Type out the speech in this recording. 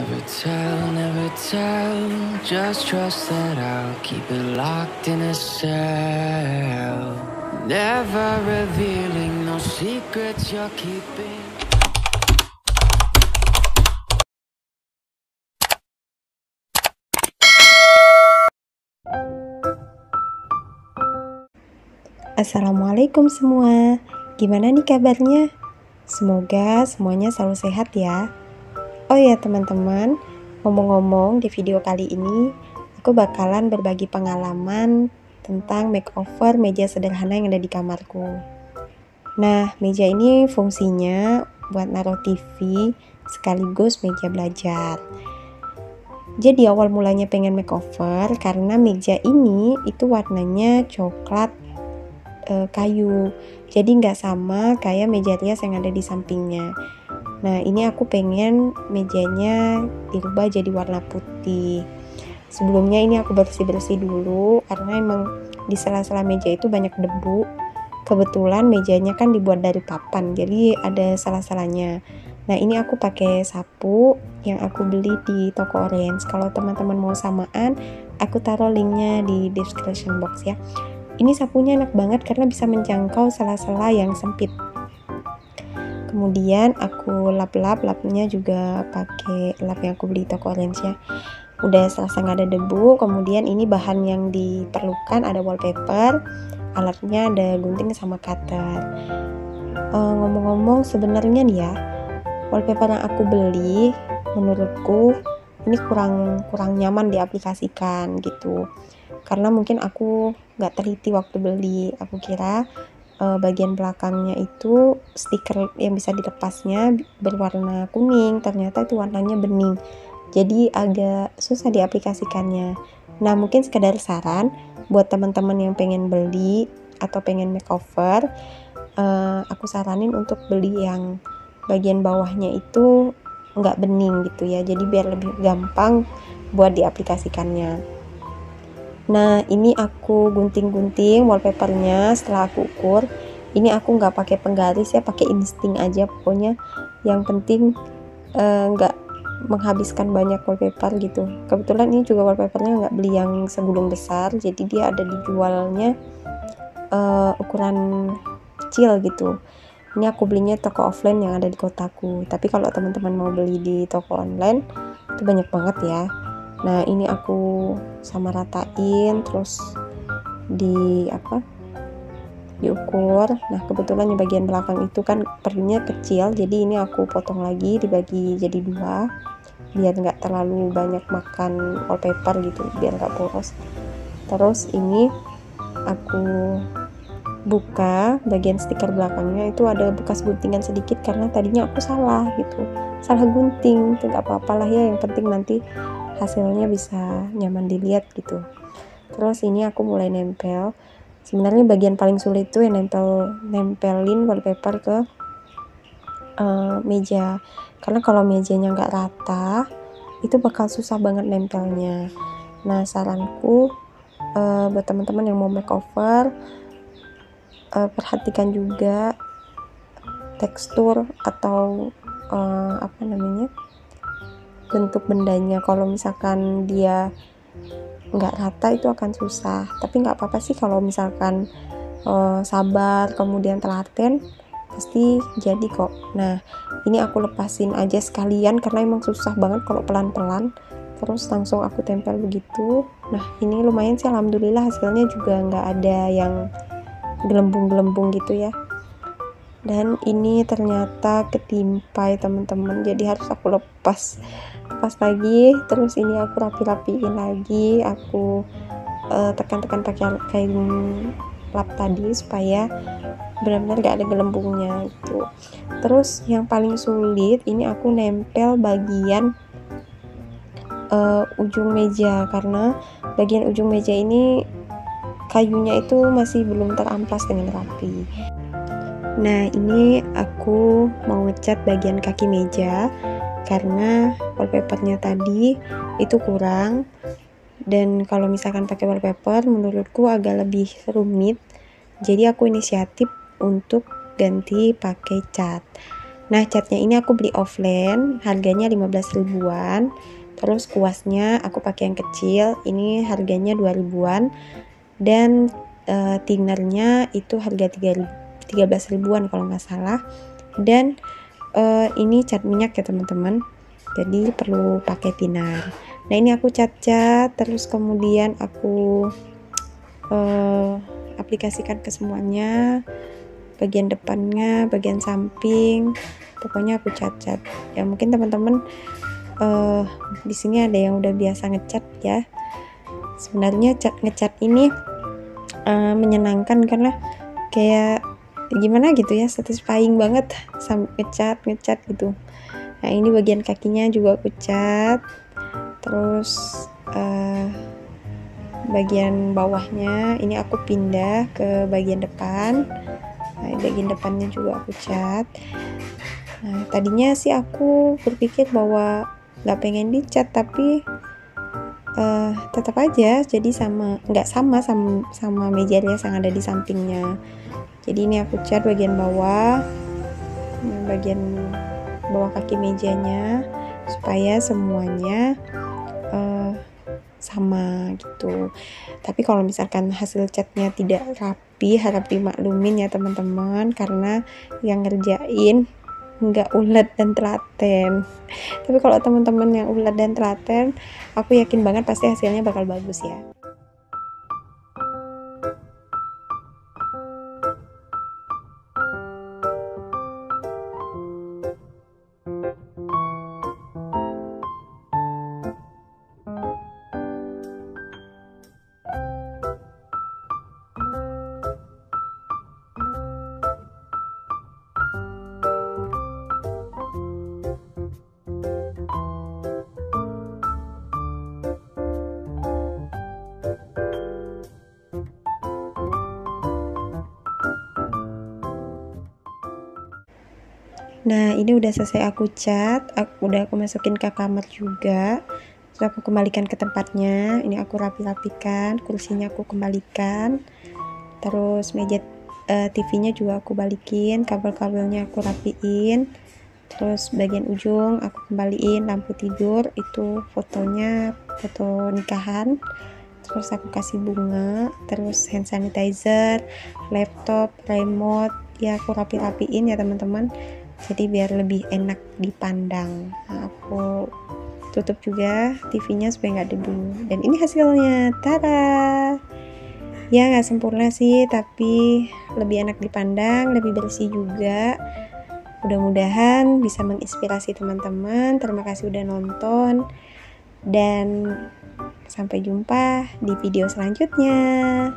Never tell, never tell. Just trust that I'll keep it locked in a cell. Never revealing no secrets you're keeping. Assalamualaikum semua, gimana nih kabarnya? Semoga semuanya selalu sehat ya. Oh ya teman-teman, ngomong-ngomong di video kali ini aku bakalan berbagi pengalaman tentang makeover meja sederhana yang ada di kamarku. Nah, meja ini fungsinya buat naruh TV sekaligus meja belajar. Jadi awal mulanya pengen makeover karena meja ini itu warnanya coklat kayu, jadi nggak sama kayak meja rias yang ada di sampingnya. Nah, ini aku pengen mejanya dirubah jadi warna putih. Sebelumnya ini aku bersih-bersih dulu karena emang di sela-sela meja itu banyak debu. Kebetulan mejanya kan dibuat dari papan, jadi ada sela-selanya. Nah, ini aku pakai sapu yang aku beli di toko Orange. Kalau teman-teman mau samaan, aku taruh linknya di description box ya. Ini sapunya enak banget karena bisa menjangkau sela-sela yang sempit. Kemudian aku lapnya juga pakai lap yang aku beli toko Orange ya. Udah selesai nggak ada debu. Kemudian ini bahan yang diperlukan ada wallpaper, alatnya ada gunting sama cutter. Ngomong-ngomong sebenarnya nih ya, wallpaper yang aku beli menurutku ini kurang nyaman diaplikasikan gitu. Karena mungkin aku nggak teliti waktu beli. Aku kira bagian belakangnya itu stiker yang bisa dilepasnya berwarna kuning, ternyata itu warnanya bening, jadi agak susah diaplikasikannya. Nah, mungkin sekedar saran buat teman-teman yang pengen beli atau pengen makeover, aku saranin untuk beli yang bagian bawahnya itu nggak bening gitu ya, jadi biar lebih gampang buat diaplikasikannya. Nah, ini aku gunting-gunting wallpapernya setelah aku ukur. Ini aku nggak pakai penggaris ya, pakai insting aja pokoknya. Yang penting nggak menghabiskan banyak wallpaper gitu. Kebetulan ini juga wallpapernya nggak beli yang segulung besar, jadi dia ada dijualnya ukuran kecil gitu. Ini aku belinya toko offline yang ada di kotaku. Tapi kalau teman-teman mau beli di toko online itu banyak banget ya. Nah, ini aku sama ratain terus diukur. Nah, kebetulan di bagian belakang itu kan perlunya kecil, jadi ini aku potong lagi, dibagi jadi 2 biar nggak terlalu banyak makan wallpaper gitu, biar nggak boros. Terus ini aku buka bagian stiker belakangnya, itu ada bekas guntingan sedikit karena tadinya aku salah gunting. Itu nggak apa-apa lah ya, yang penting nanti hasilnya bisa nyaman dilihat gitu. Terus ini aku mulai nempel. Sebenarnya bagian paling sulit itu yang nempelin wallpaper ke meja, karena kalau mejanya nggak rata itu bakal susah banget nempelnya. Nah, saranku buat teman-teman yang mau makeover, perhatikan juga tekstur atau bentuk bendanya. Kalau misalkan dia nggak rata itu akan susah, tapi nggak apa-apa sih kalau misalkan sabar kemudian telaten, pasti jadi kok. Nah, ini aku lepasin aja sekalian karena emang susah banget kalau pelan-pelan, terus langsung aku tempel begitu. Nah, ini lumayan sih, alhamdulillah hasilnya juga nggak ada yang gelembung-gelembung gitu ya. Dan ini ternyata ketimpa ya teman-teman, jadi harus aku lepas lagi. Terus ini aku rapiin lagi, aku tekan-tekan pakai kain lap tadi supaya benar-benar gak ada gelembungnya gitu. Terus yang paling sulit ini aku nempel bagian ujung meja, karena bagian ujung meja ini kayunya itu masih belum teramplas dengan rapi. Nah, ini aku mau ngecat bagian kaki meja karena wallpapernya tadi itu kurang, dan kalau misalkan pakai wallpaper menurutku agak lebih rumit, jadi aku inisiatif untuk ganti pakai cat. Nah, catnya ini aku beli offline, harganya 15 ribuan. Terus kuasnya aku pakai yang kecil, ini harganya 2 ribuan. Dan thinnernya itu harga 13 ribuan kalau nggak salah. Dan ini cat minyak ya teman-teman, jadi perlu pakai thinner. Nah, ini aku cat-cat, terus kemudian aku aplikasikan ke semuanya, bagian depannya, bagian samping, pokoknya aku cat-cat. Ya mungkin teman-teman di sini ada yang udah biasa ngecat ya. Sebenarnya ngecat ini menyenangkan karena kayak gimana gitu ya, satisfying banget sampai ngecat gitu. Nah, ini bagian kakinya juga aku cat, terus bagian bawahnya ini aku pindah ke bagian depan. Nah, bagian depannya juga aku cat. Nah, tadinya sih aku berpikir bahwa nggak pengen dicat, tapi tetap aja jadi nggak sama meja rias yang ada di sampingnya. Jadi ini aku cat bagian bawah kaki mejanya supaya semuanya sama gitu. Tapi kalau misalkan hasil catnya tidak rapi, harap dimaklumin ya teman-teman, karena yang ngerjain nggak ulet dan telaten. Tapi kalau teman-teman yang ulet dan telaten, aku yakin banget pasti hasilnya bakal bagus ya. Nah, ini udah selesai aku cat, udah aku masukin ke kamar juga. Terus aku kembalikan ke tempatnya. Ini aku rapi-rapikan, kursinya aku kembalikan. Terus meja TV-nya juga aku balikin, kabel-kabelnya aku rapiin. Terus bagian ujung aku kembaliin, lampu tidur itu fotonya foto nikahan. Terus aku kasih bunga, terus hand sanitizer, laptop, remote, ya aku rapi-rapiin ya teman-teman, jadi biar lebih enak dipandang. Nah, aku tutup juga TV-nya supaya nggak debu. Dan ini hasilnya, tada! Ya nggak sempurna sih, tapi lebih enak dipandang, lebih bersih juga. Mudah-mudahan bisa menginspirasi teman-teman. Terima kasih udah nonton, dan sampai jumpa di video selanjutnya.